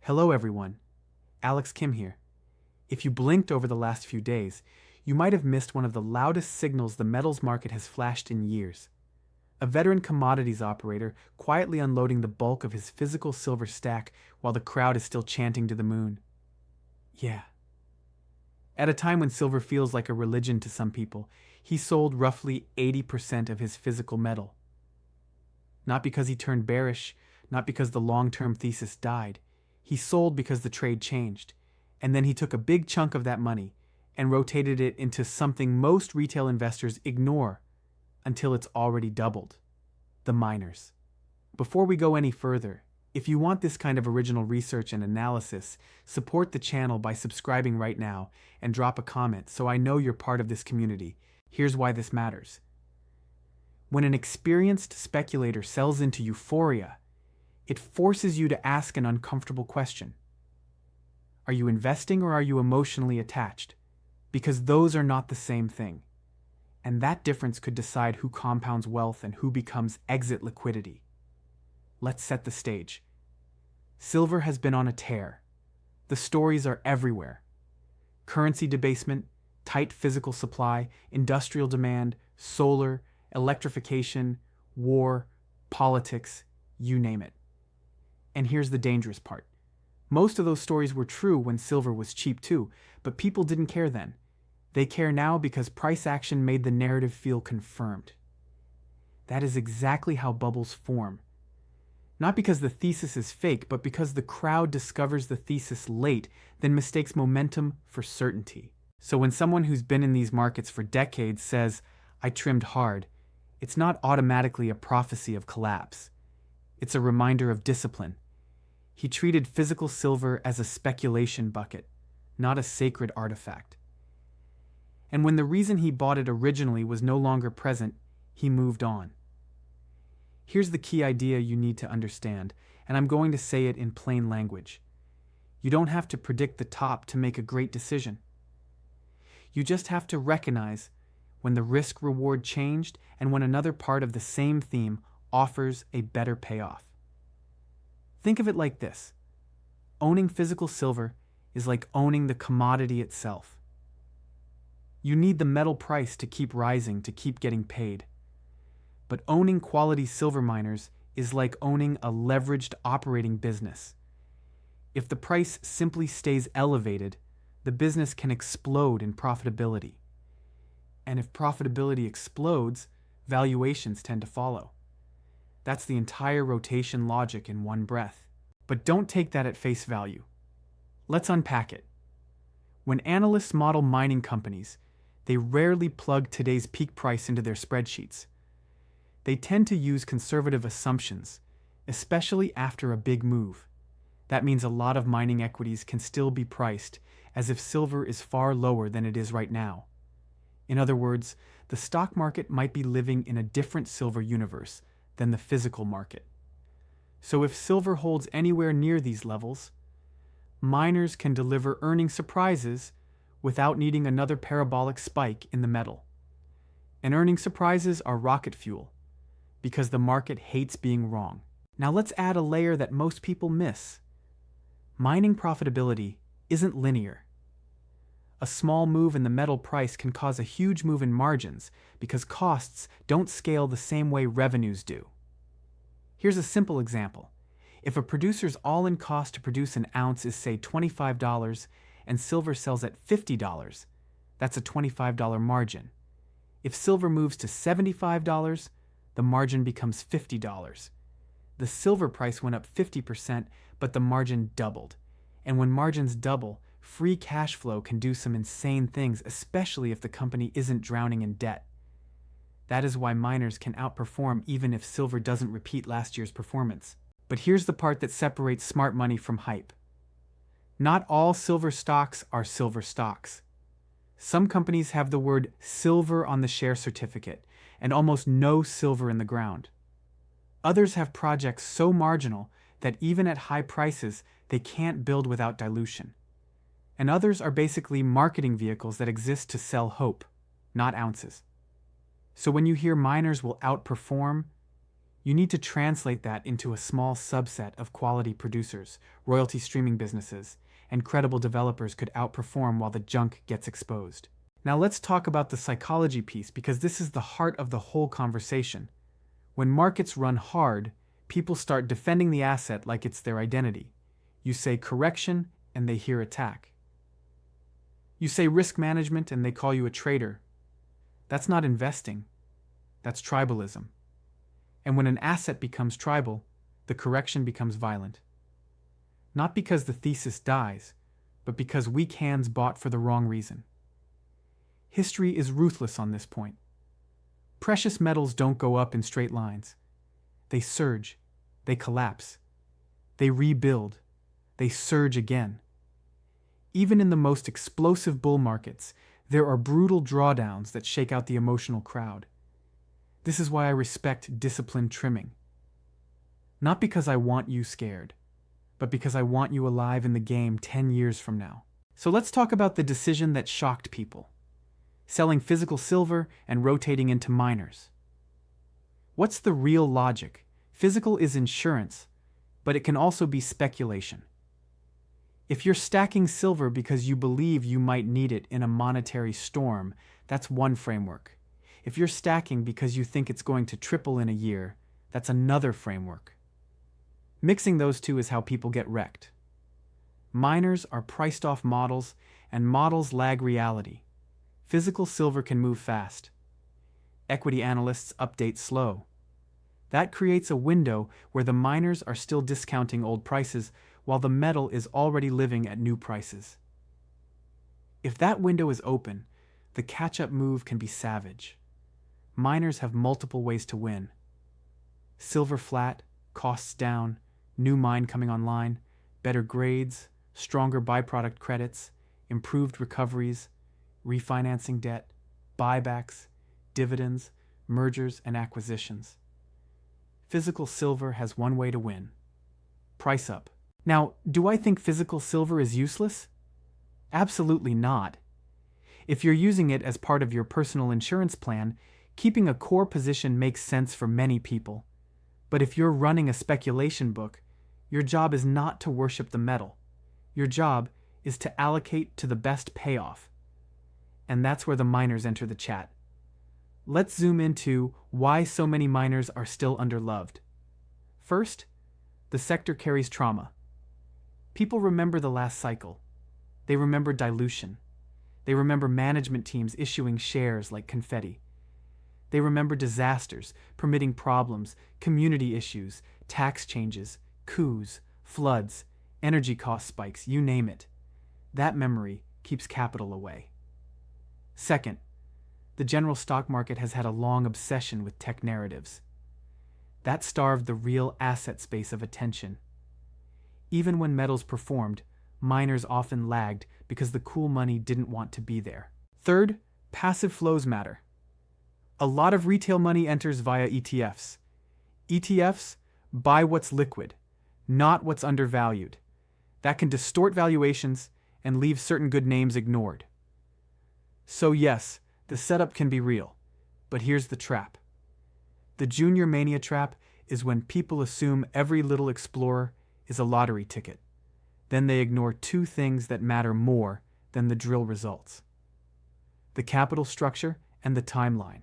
Hello everyone, Alex Kim here. If you blinked over the last few days, you might have missed one of the loudest signals the metals market has flashed in years. A veteran commodities operator quietly unloading the bulk of his physical silver stack while the crowd is still chanting to the moon. Yeah. At a time when silver feels like a religion to some people, he sold roughly 80% of his physical metal. Not because he turned bearish, not because the long-term thesis died. He sold because the trade changed, and then he took a big chunk of that money and rotated it into something most retail investors ignore until it's already doubled: the miners. Before we go any further, if you want this kind of original research and analysis, support the channel by subscribing right now and drop a comment so I know you're part of this community. Here's why this matters. When an experienced speculator sells into euphoria, it forces you to ask an uncomfortable question. Are you investing or are you emotionally attached? Because those are not the same thing. And that difference could decide who compounds wealth and who becomes exit liquidity. Let's set the stage. Silver has been on a tear. The stories are everywhere. Currency debasement, tight physical supply, industrial demand, solar, electrification, war, politics, you name it. And here's the dangerous part. Most of those stories were true when silver was cheap too, but people didn't care then. They care now because price action made the narrative feel confirmed. That is exactly how bubbles form. Not because the thesis is fake, but because the crowd discovers the thesis late, then mistakes momentum for certainty. So when someone who's been in these markets for decades says, "I trimmed hard," it's not automatically a prophecy of collapse. It's a reminder of discipline. He treated physical silver as a speculation bucket, not a sacred artifact. And when the reason he bought it originally was no longer present, he moved on. Here's the key idea you need to understand, and I'm going to say it in plain language. You don't have to predict the top to make a great decision. You just have to recognize when the risk-reward changed and when another part of the same theme offers a better payoff. Think of it like this. Owning physical silver is like owning the commodity itself. You need the metal price to keep rising, to keep getting paid. But owning quality silver miners is like owning a leveraged operating business. If the price simply stays elevated, the business can explode in profitability. And if profitability explodes, valuations tend to follow. That's the entire rotation logic in one breath. But don't take that at face value. Let's unpack it. When analysts model mining companies, they rarely plug today's peak price into their spreadsheets. They tend to use conservative assumptions, especially after a big move. That means a lot of mining equities can still be priced as if silver is far lower than it is right now. In other words, the stock market might be living in a different silver universe than the physical market. So if silver holds anywhere near these levels, miners can deliver earning surprises without needing another parabolic spike in the metal. And earning surprises are rocket fuel, because the market hates being wrong. Now let's add a layer that most people miss. Mining profitability isn't linear. A small move in the metal price can cause a huge move in margins because costs don't scale the same way revenues do. Here's a simple example. If a producer's all-in cost to produce an ounce is, say, $25 and silver sells at $50, that's a $25 margin. If silver moves to $75, the margin becomes $50. The silver price went up 50%, but the margin doubled. And when margins double, free cash flow can do some insane things, especially if the company isn't drowning in debt. That is why miners can outperform even if silver doesn't repeat last year's performance. But here's the part that separates smart money from hype. Not all silver stocks are silver stocks. Some companies have the word silver on the share certificate and almost no silver in the ground. Others have projects so marginal that even at high prices, they can't build without dilution. And others are basically marketing vehicles that exist to sell hope, not ounces. So when you hear miners will outperform, You need to translate that into a small subset of quality producers, royalty streaming businesses, and credible developers could outperform while the junk gets exposed. Now let's talk about the psychology piece because this is the heart of the whole conversation. When markets run hard, people start defending the asset like it's their identity. You say correction and they hear attack. You say risk management and they call you a trader. That's not investing. That's tribalism. And when an asset becomes tribal, the correction becomes violent. Not because the thesis dies, but because weak hands bought for the wrong reason. History is ruthless on this point. Precious metals don't go up in straight lines. They surge, they collapse, they rebuild, they surge again. Even in the most explosive bull markets, there are brutal drawdowns that shake out the emotional crowd. This is why I respect disciplined trimming. Not because I want you scared, but because I want you alive in the game 10 years from now. So let's talk about the decision that shocked people. Selling physical silver and rotating into miners. What's the real logic? Physical is insurance, but it can also be speculation. If you're stacking silver because you believe you might need it in a monetary storm, that's one framework. If you're stacking because you think it's going to triple in a year, that's another framework. Mixing those two is how people get wrecked. Miners are priced off models, and models lag reality. Physical silver can move fast. Equity analysts update slow. That creates a window where the miners are still discounting old prices while the metal is already living at new prices. If that window is open, the catch-up move can be savage. Miners have multiple ways to win. Silver flat, costs down, new mine coming online, better grades, stronger byproduct credits, improved recoveries, refinancing debt, buybacks, dividends, mergers, and acquisitions. Physical silver has one way to win. Price up. Now, do I think physical silver is useless? Absolutely not. If you're using it as part of your personal insurance plan, keeping a core position makes sense for many people. But if you're running a speculation book, your job is not to worship the metal. Your job is to allocate to the best payoff. And that's where the miners enter the chat. Let's zoom into why so many miners are still underloved. First, the sector carries trauma. People remember the last cycle. They remember dilution. They remember management teams issuing shares like confetti. They remember disasters, permitting problems, community issues, tax changes, coups, floods, energy cost spikes, you name it. That memory keeps capital away. Second, the general stock market has had a long obsession with tech narratives. That starved the real asset space of attention. Even when metals performed, miners often lagged because the cool money didn't want to be there. Third, passive flows matter. A lot of retail money enters via ETFs. ETFs buy what's liquid, not what's undervalued. That can distort valuations and leave certain good names ignored. So yes, the setup can be real, but here's the trap. The junior mania trap is when people assume every little explorer is a lottery ticket. Then they ignore two things that matter more than the drill results: the capital structure and the timeline.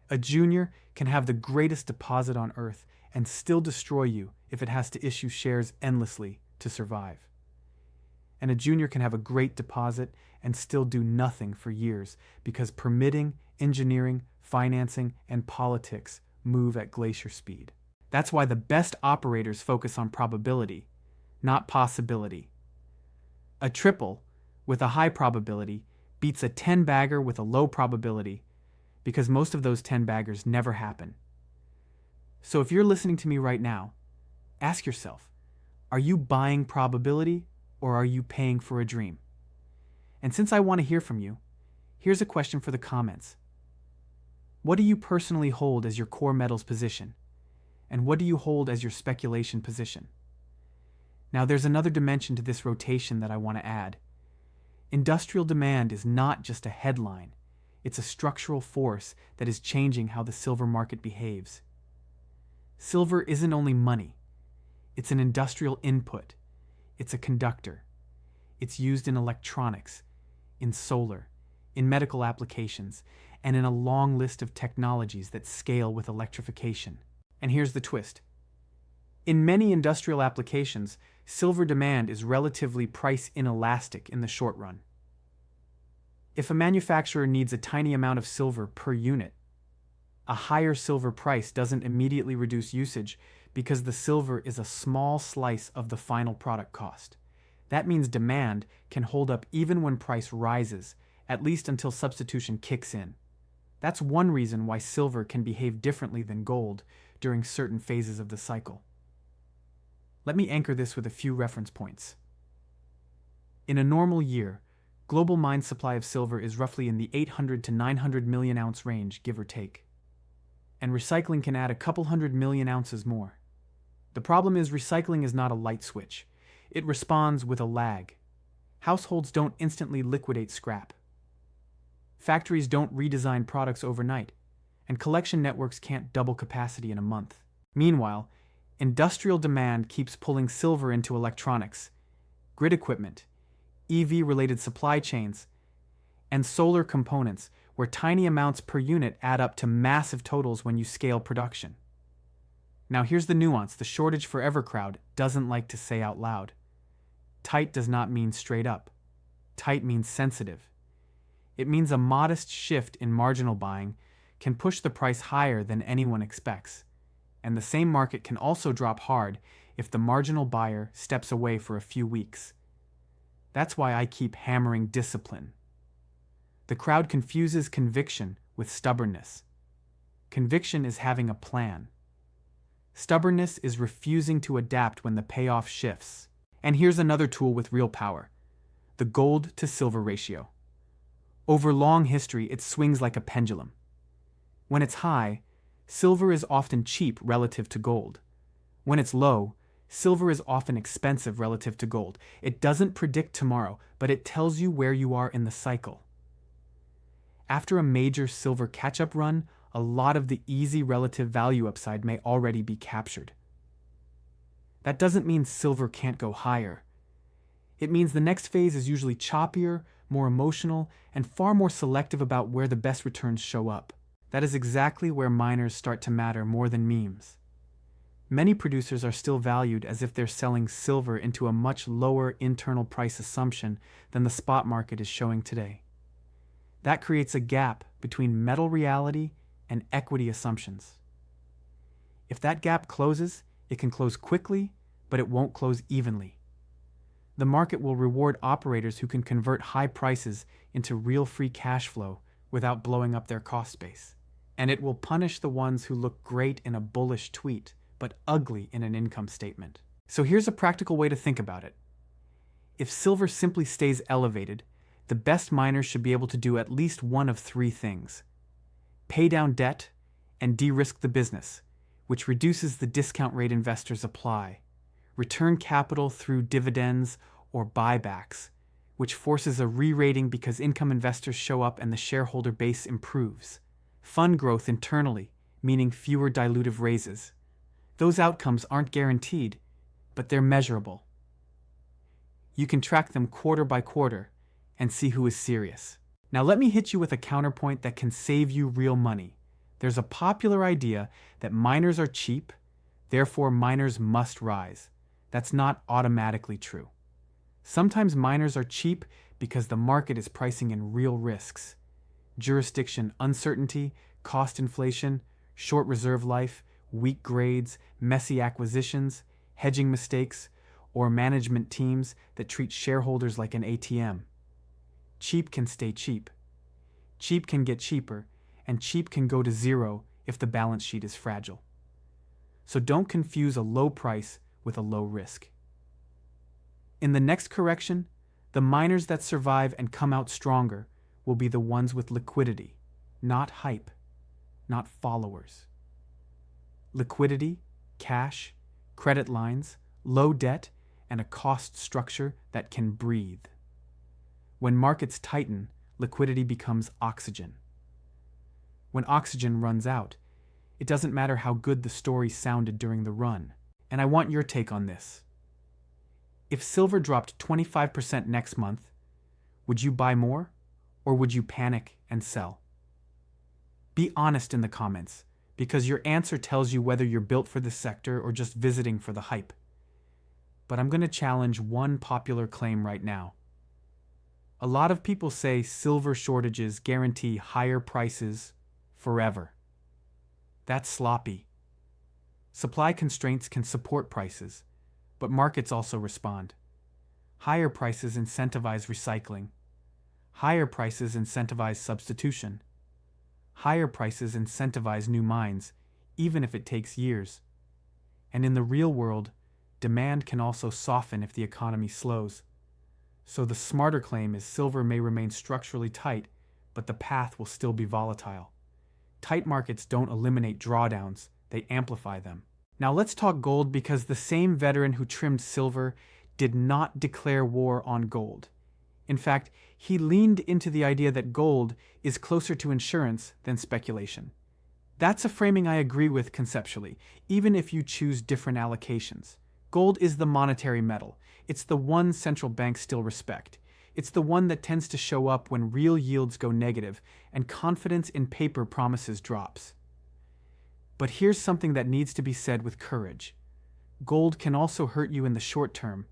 A junior can have the greatest deposit on earth and still destroy you if it has to issue shares endlessly to survive. And a junior can have a great deposit and still do nothing for years because permitting, engineering, financing, and politics move at glacier speed. That's why the best operators focus on probability, not possibility. A triple with a high probability beats a 10-bagger with a low probability because most of those 10-baggers never happen. So if you're listening to me right now, ask yourself, are you buying probability or are you paying for a dream? And since I want to hear from you, here's a question for the comments. What do you personally hold as your core metals position? And what do you hold as your speculation position? Now there's another dimension to this rotation that I want to add. Industrial demand is not just a headline. It's a structural force that is changing how the silver market behaves. Silver isn't only money. It's an industrial input. It's a conductor. It's used in electronics, in solar, in medical applications, and in a long list of technologies that scale with electrification. And here's the twist. In many industrial applications, silver demand is relatively price inelastic in the short run. If a manufacturer needs a tiny amount of silver per unit, a higher silver price doesn't immediately reduce usage because the silver is a small slice of the final product cost. That means demand can hold up even when price rises, at least until substitution kicks in. That's one reason why silver can behave differently than gold during certain phases of the cycle. Let me anchor this with a few reference points. In a normal year, global mine supply of silver is roughly in the 800 to 900 million ounce range, give or take. And recycling can add a couple 100 million ounces more. The problem is recycling is not a light switch. It responds with a lag. Households don't instantly liquidate scrap. Factories don't redesign products overnight, and collection networks can't double capacity in a month. Meanwhile, industrial demand keeps pulling silver into electronics, grid equipment, EV-related supply chains, and solar components, where tiny amounts per unit add up to massive totals when you scale production. Now here's the nuance the shortage forever crowd doesn't like to say out loud. Tight does not mean straight up. Tight means sensitive. It means a modest shift in marginal buying can push the price higher than anyone expects. And the same market can also drop hard if the marginal buyer steps away for a few weeks. That's why I keep hammering discipline. The crowd confuses conviction with stubbornness. Conviction is having a plan. Stubbornness is refusing to adapt when the payoff shifts. And here's another tool with real power: the gold to silver ratio. Over long history, it swings like a pendulum. When it's high, silver is often cheap relative to gold. When it's low, silver is often expensive relative to gold. It doesn't predict tomorrow, but it tells you where you are in the cycle. After a major silver catch-up run, a lot of the easy relative value upside may already be captured. That doesn't mean silver can't go higher. It means the next phase is usually choppier, more emotional, and far more selective about where the best returns show up. That is exactly where miners start to matter more than memes. Many producers are still valued as if they're selling silver into a much lower internal price assumption than the spot market is showing today. That creates a gap between metal reality and equity assumptions. If that gap closes, it can close quickly, but it won't close evenly. The market will reward operators who can convert high prices into real free cash flow without blowing up their cost base. And it will punish the ones who look great in a bullish tweet, but ugly in an income statement. So here's a practical way to think about it. If silver simply stays elevated, the best miners should be able to do at least one of three things: pay down debt and de-risk the business, which reduces the discount rate investors apply; return capital through dividends or buybacks, which forces a re-rating because income investors show up and the shareholder base improves; fund growth internally, meaning fewer dilutive raises. Those outcomes aren't guaranteed, but they're measurable. You can track them quarter by quarter and see who is serious. Now let me hit you with a counterpoint that can save you real money. There's a popular idea that miners are cheap, therefore miners must rise. That's not automatically true. Sometimes miners are cheap because the market is pricing in real risks: jurisdiction uncertainty, cost inflation, short reserve life, weak grades, messy acquisitions, hedging mistakes, or management teams that treat shareholders like an ATM. Cheap can stay cheap. Cheap can get cheaper, and cheap can go to zero if the balance sheet is fragile. So don't confuse a low price with a low risk. In the next correction, the miners that survive and come out stronger will be the ones with liquidity, not hype, not followers. Liquidity, cash, credit lines, low debt, and a cost structure that can breathe. When markets tighten, liquidity becomes oxygen. When oxygen runs out, It doesn't matter how good the story sounded during the run. And I want your take on this. If silver dropped 25% next month, would you buy more, or would you panic and sell? Be honest in the comments, because your answer tells you whether you're built for this sector or just visiting for the hype. But I'm going to challenge one popular claim right now. A lot of people say silver shortages guarantee higher prices forever. That's sloppy. Supply constraints can support prices, but markets also respond. Higher prices incentivize recycling. Higher prices incentivize substitution. Higher prices incentivize new mines, even if it takes years. And in the real world, demand can also soften if the economy slows. So the smarter claim is silver may remain structurally tight, but the path will still be volatile. Tight markets don't eliminate drawdowns, they amplify them. Now let's talk gold, because the same veteran who trimmed silver did not declare war on gold. In fact, he leaned into the idea that gold is closer to insurance than speculation. That's a framing I agree with conceptually, even if you choose different allocations. Gold is the monetary metal. It's the one central banks still respect. It's the one that tends to show up when real yields go negative and confidence in paper promises drops. But here's something that needs to be said with courage. Gold can also hurt you in the short term.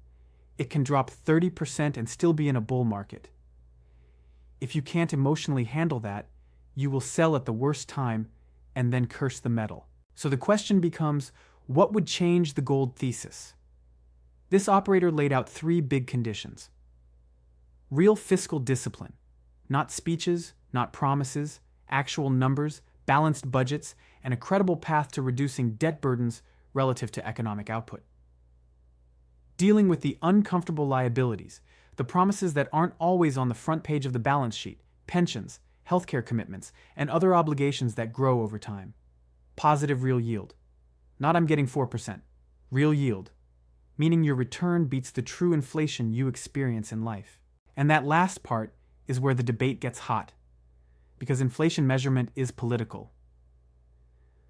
It can drop 30% and still be in a bull market. If you can't emotionally handle that, you will sell at the worst time and then curse the metal. So the question becomes, what would change the gold thesis? This operator laid out 3 big conditions. Real fiscal discipline, not speeches, not promises, actual numbers, balanced budgets, and a credible path to reducing debt burdens relative to economic output. Dealing with the uncomfortable liabilities, the promises that aren't always on the front page of the balance sheet, pensions, healthcare commitments, and other obligations that grow over time. Positive real yield. Not I'm getting 4%. Real yield. Meaning your return beats the true inflation you experience in life. And that last part is where the debate gets hot, because inflation measurement is political.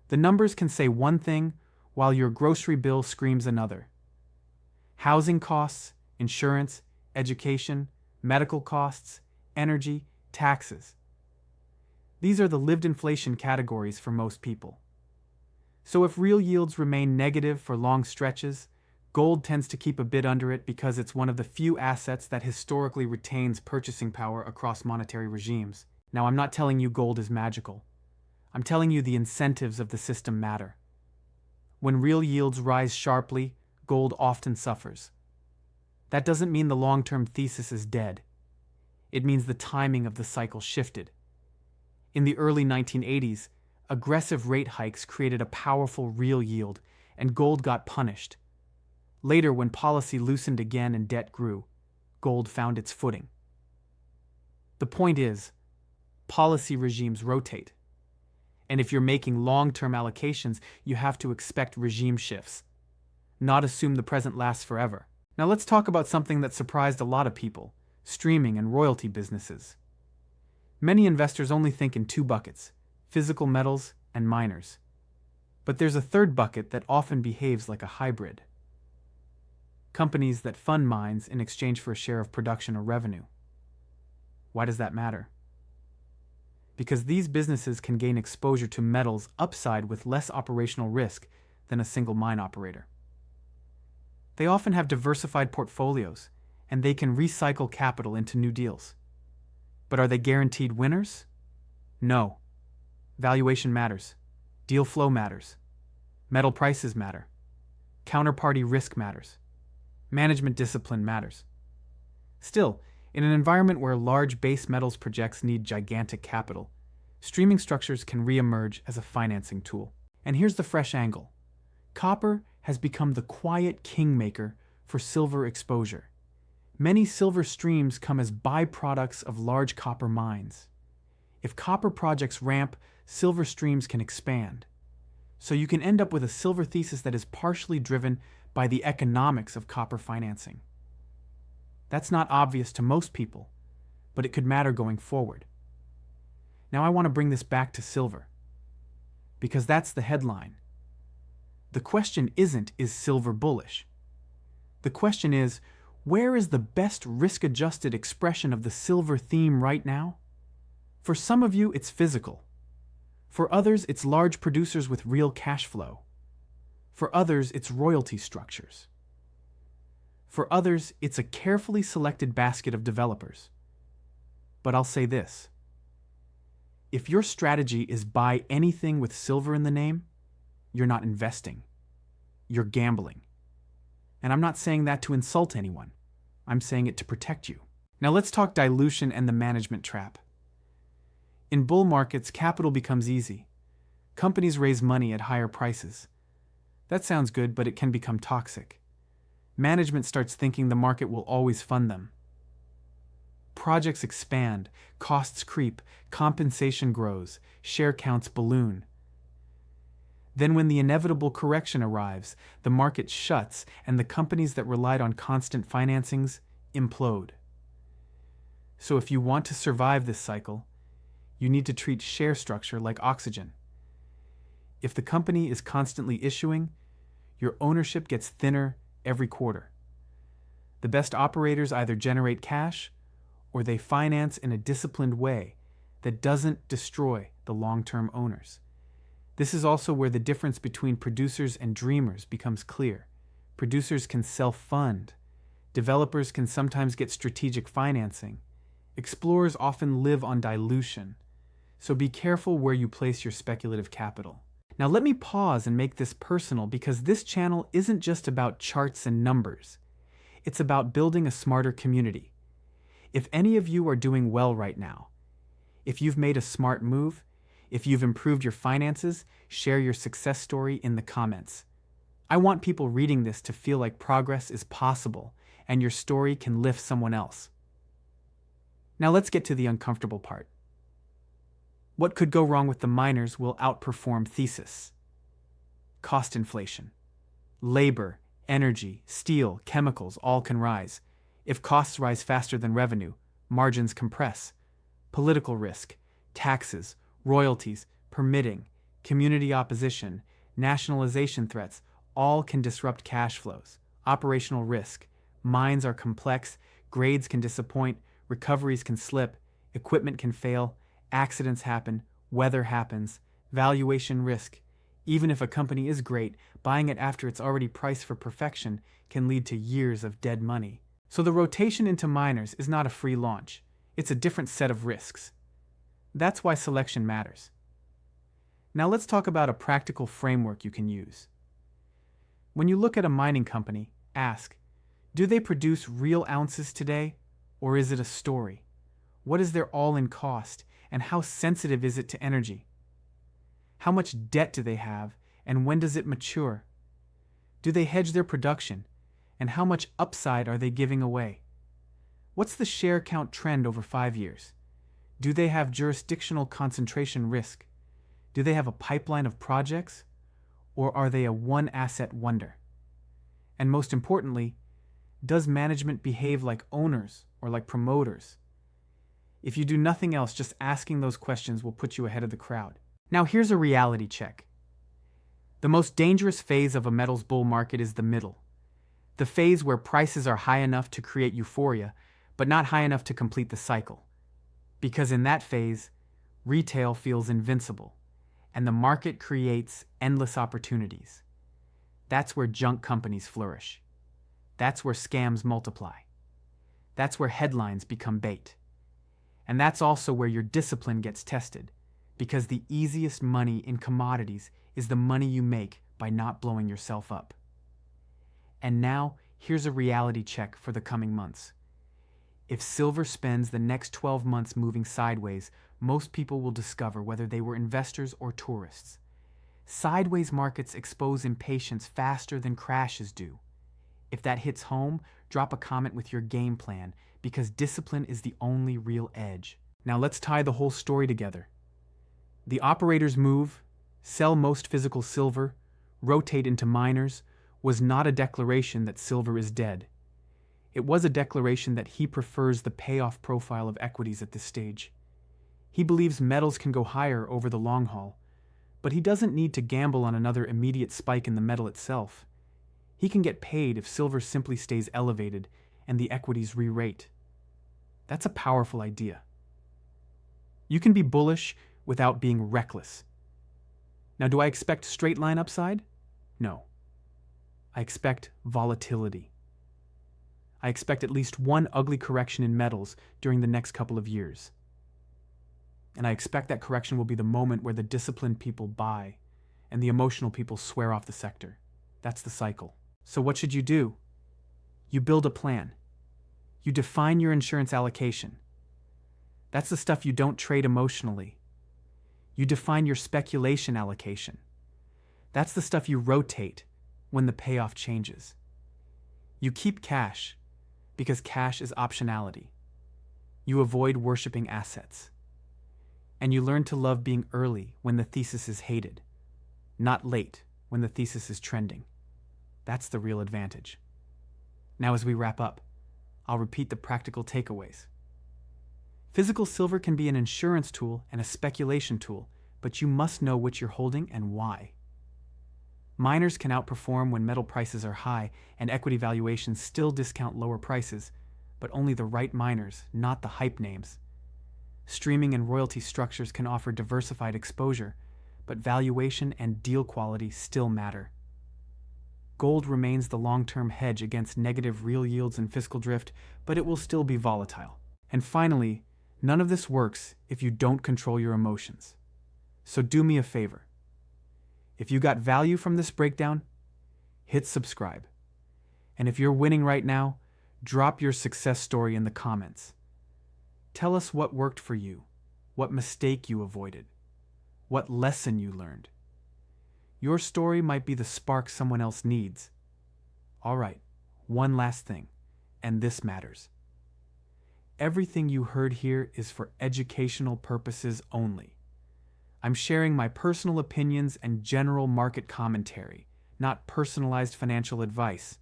The numbers can say one thing while your grocery bill screams another. Housing costs, insurance, education, medical costs, energy, taxes. These are the lived inflation categories for most people. So if real yields remain negative for long stretches, gold tends to keep a bit under it because it's one of the few assets that historically retains purchasing power across monetary regimes. Now, I'm not telling you gold is magical. I'm telling you the incentives of the system matter. When real yields rise sharply, gold often suffers. That doesn't mean the long-term thesis is dead. It means the timing of the cycle shifted. In the early 1980s, aggressive rate hikes created a powerful real yield, and gold got punished. Later, when policy loosened again and debt grew, gold found its footing. The point is, policy regimes rotate. And if you're making long-term allocations, you have to expect regime shifts, not assume the present lasts forever. Now let's talk about something that surprised a lot of people: streaming and royalty businesses. Many investors only think in 2 buckets: physical metals and miners. But there's a third bucket that often behaves like a hybrid. Companies that fund mines in exchange for a share of production or revenue. Why does that matter? Because these businesses can gain exposure to metals upside with less operational risk than a single mine operator. They often have diversified portfolios, and they can recycle capital into new deals. But are they guaranteed winners? No. Valuation matters. Deal flow matters. Metal prices matter. Counterparty risk matters. Management discipline matters. Still, in an environment where large base metals projects need gigantic capital, streaming structures can re-emerge as a financing tool. And here's the fresh angle. Copper has become the quiet kingmaker for silver exposure. Many silver streams come as byproducts of large copper mines. If copper projects ramp, silver streams can expand. So you can end up with a silver thesis that is partially driven by the economics of copper financing. That's not obvious to most people, but it could matter going forward. Now I want to bring this back to silver. because that's the headline. The question isn't, is silver bullish? The question is, where is the best risk-adjusted expression of the silver theme right now? For some of you, it's physical. For others, it's large producers with real cash flow. For others, it's royalty structures. For others, it's a carefully selected basket of developers. But I'll say this. If your strategy is buy anything with silver in the name, you're not investing. You're gambling. And I'm not saying that to insult anyone. I'm saying it to protect you. Now let's talk dilution and the management trap. In bull markets, capital becomes easy. Companies raise money at higher prices. That sounds good, but it can become toxic. Management starts thinking the market will always fund them. Projects expand, costs creep, compensation grows, share counts balloon. Then when the inevitable correction arrives, the market shuts and the companies that relied on constant financings implode. So if you want to survive this cycle, you need to treat share structure like oxygen. If the company is constantly issuing, your ownership gets thinner every quarter. The best operators either generate cash or they finance in a disciplined way that doesn't destroy the long-term owners. This is also where the difference between producers and dreamers becomes clear. Producers can self-fund. Developers can sometimes get strategic financing. Explorers often live on dilution. So be careful where you place your speculative capital. Now let me pause and make this personal because this channel isn't just about charts and numbers. It's about building a smarter community. If any of you are doing well right now, if you've made a smart move, if you've improved your finances, share your success story in the comments. I want people reading this to feel like progress is possible and your story can lift someone else. Now let's get to the uncomfortable part. What could go wrong with the miners will outperform thesis. Cost inflation. Labor, energy, steel, chemicals all can rise. If costs rise faster than revenue, margins compress. Political risk, taxes, royalties, permitting, community opposition, nationalization threats, all can disrupt cash flows. Operational risk. Mines are complex, grades can disappoint, recoveries can slip, equipment can fail, accidents happen, weather happens, valuation risk. Even if a company is great, buying it after it's already priced for perfection can lead to years of dead money. So the rotation into miners is not a free launch. It's a different set of risks. That's why selection matters. Now let's talk about a practical framework you can use. When you look at a mining company, ask, do they produce real ounces today, or is it a story? What is their all-in cost, and how sensitive is it to energy? How much debt do they have, and when does it mature? Do they hedge their production, and how much upside are they giving away? What's the share count trend over 5 years? Do they have jurisdictional concentration risk? Do they have a pipeline of projects? Or are they a one-asset wonder? And most importantly, does management behave like owners or like promoters? If you do nothing else, just asking those questions will put you ahead of the crowd. Now here's a reality check. The most dangerous phase of a metals bull market is the middle. The phase where prices are high enough to create euphoria, but not high enough to complete the cycle. Because in that phase, retail feels invincible, and the market creates endless opportunities. That's where junk companies flourish. That's where scams multiply. That's where headlines become bait. And that's also where your discipline gets tested, because the easiest money in commodities is the money you make by not blowing yourself up. And now, here's a reality check for the coming months. If silver spends the next 12 months moving sideways, most people will discover whether they were investors or tourists. Sideways markets expose impatience faster than crashes do. If that hits home, drop a comment with your game plan, because discipline is the only real edge. Now let's tie the whole story together. The operators move, sell most physical silver, rotate into miners, was not a declaration that silver is dead. It was a declaration that he prefers the payoff profile of equities at this stage. He believes metals can go higher over the long haul, But he doesn't need to gamble on another immediate spike in the metal itself. He can get paid if silver simply stays elevated and the equities re-rate. That's a powerful idea. You can be bullish without being reckless. Now, do I expect straight line upside? No. I expect volatility. I expect at least one ugly correction in metals during the next couple of years. And I expect that correction will be the moment where the disciplined people buy and the emotional people swear off the sector. That's the cycle. So what should you do? You build a plan. You define your insurance allocation. That's the stuff you don't trade emotionally. You define your speculation allocation. That's the stuff you rotate when the payoff changes. You keep cash because cash is optionality. You avoid worshiping assets. And you learn to love being early when the thesis is hated, not late when the thesis is trending. That's the real advantage. Now, as we wrap up, I'll repeat the practical takeaways. Physical silver can be an insurance tool and a speculation tool, but you must know which you're holding and why. Miners can outperform when metal prices are high and equity valuations still discount lower prices, but only the right miners, not the hype names. Streaming and royalty structures can offer diversified exposure, but valuation and deal quality still matter. Gold remains the long-term hedge against negative real yields and fiscal drift, but it will still be volatile. And finally, none of this works if you don't control your emotions. So do me a favor. If you got value from this breakdown, hit subscribe. And if you're winning right now, drop your success story in the comments. Tell us what worked for you, what mistake you avoided, what lesson you learned. Your story might be the spark someone else needs. All right, one last thing, and this matters. Everything you heard here is for educational purposes only. I'm sharing my personal opinions and general market commentary, not personalized financial advice.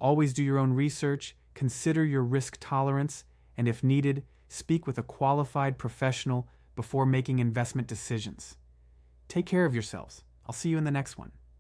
Always do your own research, consider your risk tolerance, and if needed, speak with a qualified professional before making investment decisions. Take care of yourselves. I'll see you in the next one.